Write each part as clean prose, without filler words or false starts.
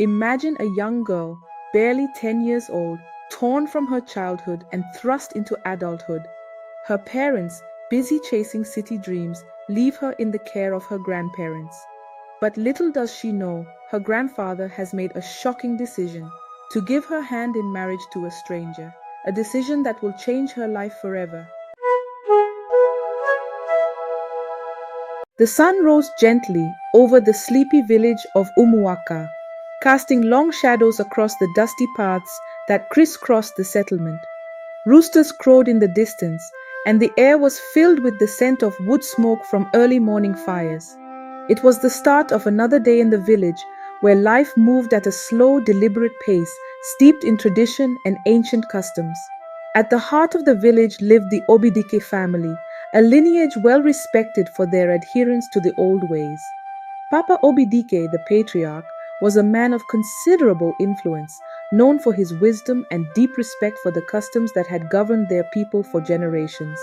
Imagine a young girl, barely 10 years old, torn from her childhood and thrust into adulthood. Her parents, busy chasing city dreams, leave her in the care of her grandparents. But little does she know, her grandfather has made a shocking decision to give her hand in marriage to a stranger, a decision that will change her life forever. The sun rose gently over the sleepy village of Umuaka, casting long shadows across the dusty paths that crisscrossed the settlement. Roosters crowed in the distance, and the air was filled with the scent of wood smoke from early morning fires. It was the start of another day in the village, where life moved at a slow, deliberate pace, steeped in tradition and ancient customs. At the heart of the village lived the Obidike family, a lineage well respected for their adherence to the old ways. Papa Obidike, the patriarch, was a man of considerable influence, known for his wisdom and deep respect for the customs that had governed their people for generations.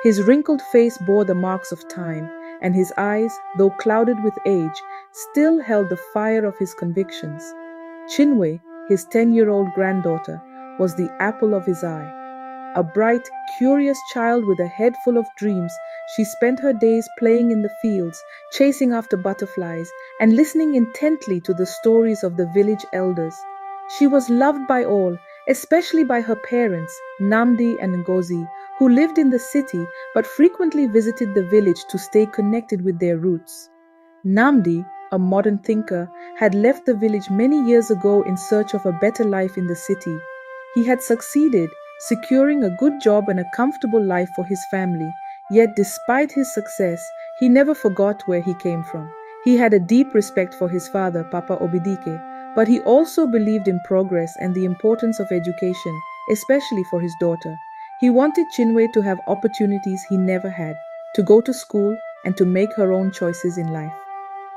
His wrinkled face bore the marks of time, and his eyes, though clouded with age, still held the fire of his convictions. Chinwe, his 10-year-old granddaughter, was the apple of his eye. A bright, curious child with a head full of dreams, she spent her days playing in the fields, chasing after butterflies, and listening intently to the stories of the village elders. She was loved by all, especially by her parents, Namdi and Ngozi, who lived in the city but frequently visited the village to stay connected with their roots. Namdi, a modern thinker, had left the village many years ago in search of a better life in the city. He had succeeded, securing a good job and a comfortable life for his family. Yet despite his success, he never forgot where he came from. He had a deep respect for his father, Papa Obidike, but he also believed in progress and the importance of education, especially for his daughter. He wanted Chinwe to have opportunities he never had, to go to school and to make her own choices in life.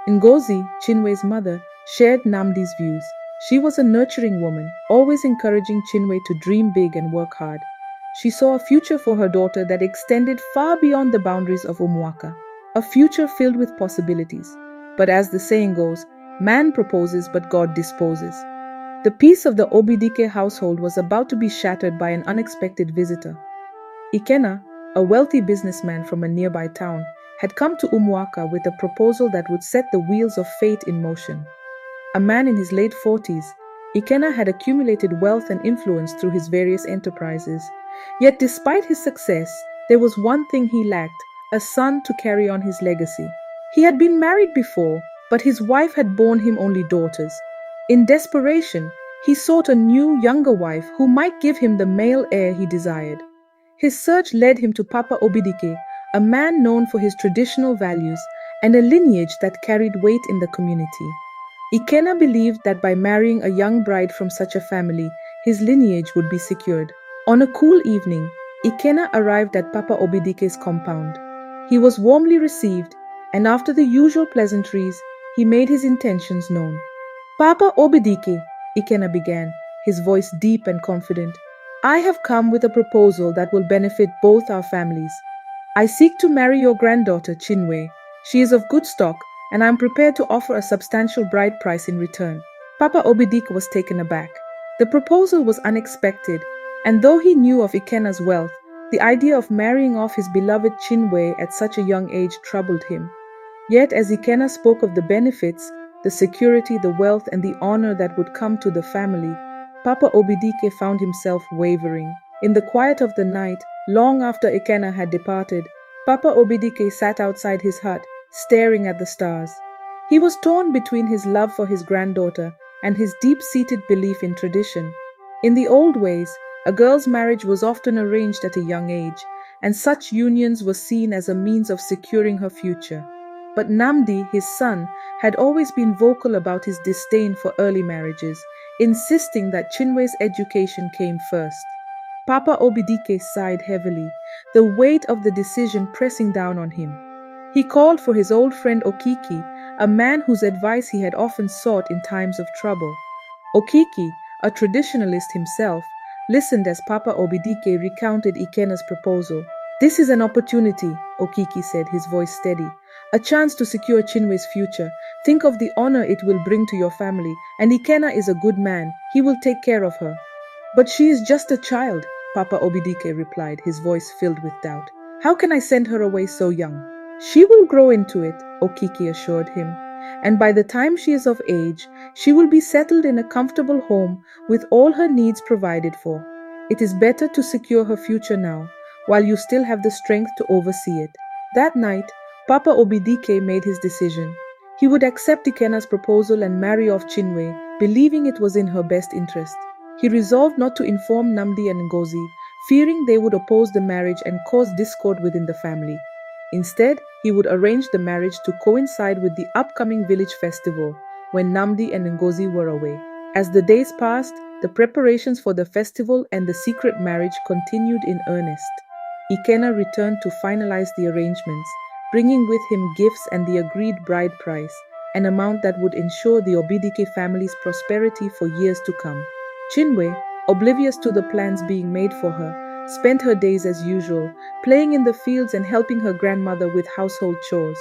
Ngozi, Chinwe's mother, shared Namdi's views. She was a nurturing woman, always encouraging Chinwe to dream big and work hard. She saw a future for her daughter that extended far beyond the boundaries of Umuaka, a future filled with possibilities. But as the saying goes, man proposes but God disposes. The peace of the Obidike household was about to be shattered by an unexpected visitor. Ikena, a wealthy businessman from a nearby town, had come to Umuaka with a proposal that would set the wheels of fate in motion. A man in his late 40s, Ikena had accumulated wealth and influence through his various enterprises. Yet despite his success, there was one thing he lacked, a son to carry on his legacy. He had been married before, but his wife had borne him only daughters. In desperation, he sought a new, younger wife who might give him the male heir he desired. His search led him to Papa Obidike, a man known for his traditional values and a lineage that carried weight in the community. Ikena believed that by marrying a young bride from such a family, his lineage would be secured. On a cool evening, Ikena arrived at Papa Obidike's compound. He was warmly received, and after the usual pleasantries, he made his intentions known. "Papa Obidike," Ikena began, his voice deep and confident, "I have come with a proposal that will benefit both our families. I seek to marry your granddaughter, Chinwe. She is of good stock, and I am prepared to offer a substantial bride price in return." Papa Obidike was taken aback. The proposal was unexpected, and though he knew of Ikena's wealth, the idea of marrying off his beloved Chinwe at such a young age troubled him. Yet as Ikena spoke of the benefits, the security, the wealth, and the honor that would come to the family, Papa Obidike found himself wavering. In the quiet of the night, long after Ikena had departed, Papa Obidike sat outside his hut, staring at the stars. He was torn between his love for his granddaughter and his deep-seated belief in tradition. In the old ways, a girl's marriage was often arranged at a young age, and such unions were seen as a means of securing her future. But Namdi, his son, had always been vocal about his disdain for early marriages, insisting that Chinwe's education came first. Papa Obidike sighed heavily, the weight of the decision pressing down on him. He called for his old friend Okiki, a man whose advice he had often sought in times of trouble. Okiki, a traditionalist himself, listened as Papa Obidike recounted Ikena's proposal. "This is an opportunity," Okiki said, his voice steady. "A chance to secure Chinwe's future. Think of the honor it will bring to your family, and Ikena is a good man. He will take care of her. But she is just a child, Papa Obidike replied, his voice filled with doubt. How can I send her away so young? She will grow into it, Okiki assured him. And by the time she is of age, she will be settled in a comfortable home with all her needs provided for. It is better to secure her future now, while you still have the strength to oversee it. That night, Papa Obidike made his decision. He would accept Ikena's proposal and marry off Chinwe, believing it was in her best interest. He resolved not to inform Namdi and Ngozi, fearing they would oppose the marriage and cause discord within the family. Instead, he would arrange the marriage to coincide with the upcoming village festival, when Namdi and Ngozi were away. As the days passed, the preparations for the festival and the secret marriage continued in earnest. Ikena returned to finalize the arrangements, bringing with him gifts and the agreed bride price, an amount that would ensure the Obidike family's prosperity for years to come. Chinwe, oblivious to the plans being made for her, spent her days as usual, playing in the fields and helping her grandmother with household chores.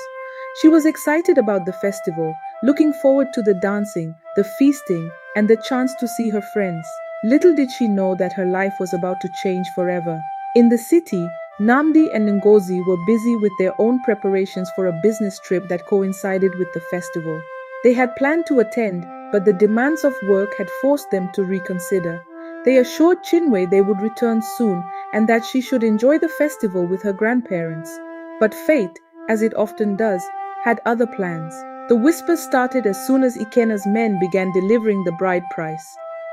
She was excited about the festival, looking forward to the dancing, the feasting, and the chance to see her friends. Little did she know that her life was about to change forever. In the city, Namdi and Ngozi were busy with their own preparations for a business trip that coincided with the festival. They had planned to attend, but the demands of work had forced them to reconsider. They assured Chinwe they would return soon and that she should enjoy the festival with her grandparents. But fate, as it often does, had other plans. The whispers started as soon as Ikena's men began delivering the bride price.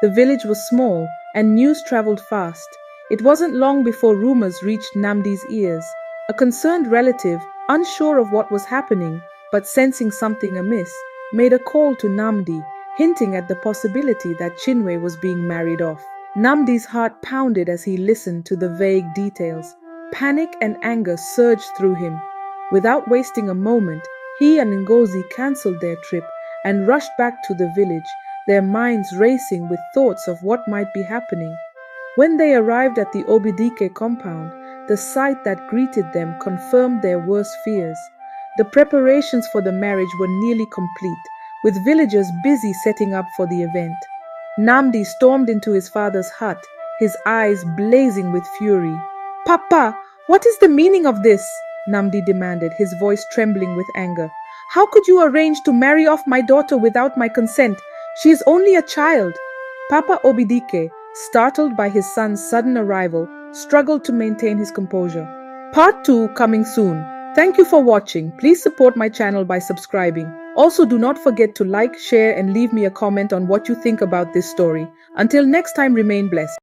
The village was small, and news traveled fast. It wasn't long before rumors reached Namdi's ears. A concerned relative, unsure of what was happening, but sensing something amiss, made a call to Namdi, hinting at the possibility that Chinwe was being married off. Namdi's heart pounded as he listened to the vague details. Panic and anger surged through him. Without wasting a moment, he and Ngozi cancelled their trip and rushed back to the village, their minds racing with thoughts of what might be happening. When they arrived at the Obidike compound, the sight that greeted them confirmed their worst fears. The preparations for the marriage were nearly complete, with villagers busy setting up for the event. Namdi stormed into his father's hut, his eyes blazing with fury. "Papa, what is the meaning of this?" Namdi demanded, his voice trembling with anger. "How could you arrange to marry off my daughter without my consent? She is only a child." Papa Obidike, startled by his son's sudden arrival, struggled to maintain his composure. Part 2 coming soon. Thank you for watching. Please support my channel by subscribing. Also, do not forget to like, share, and leave me a comment on what you think about this story. Until next time, remain blessed.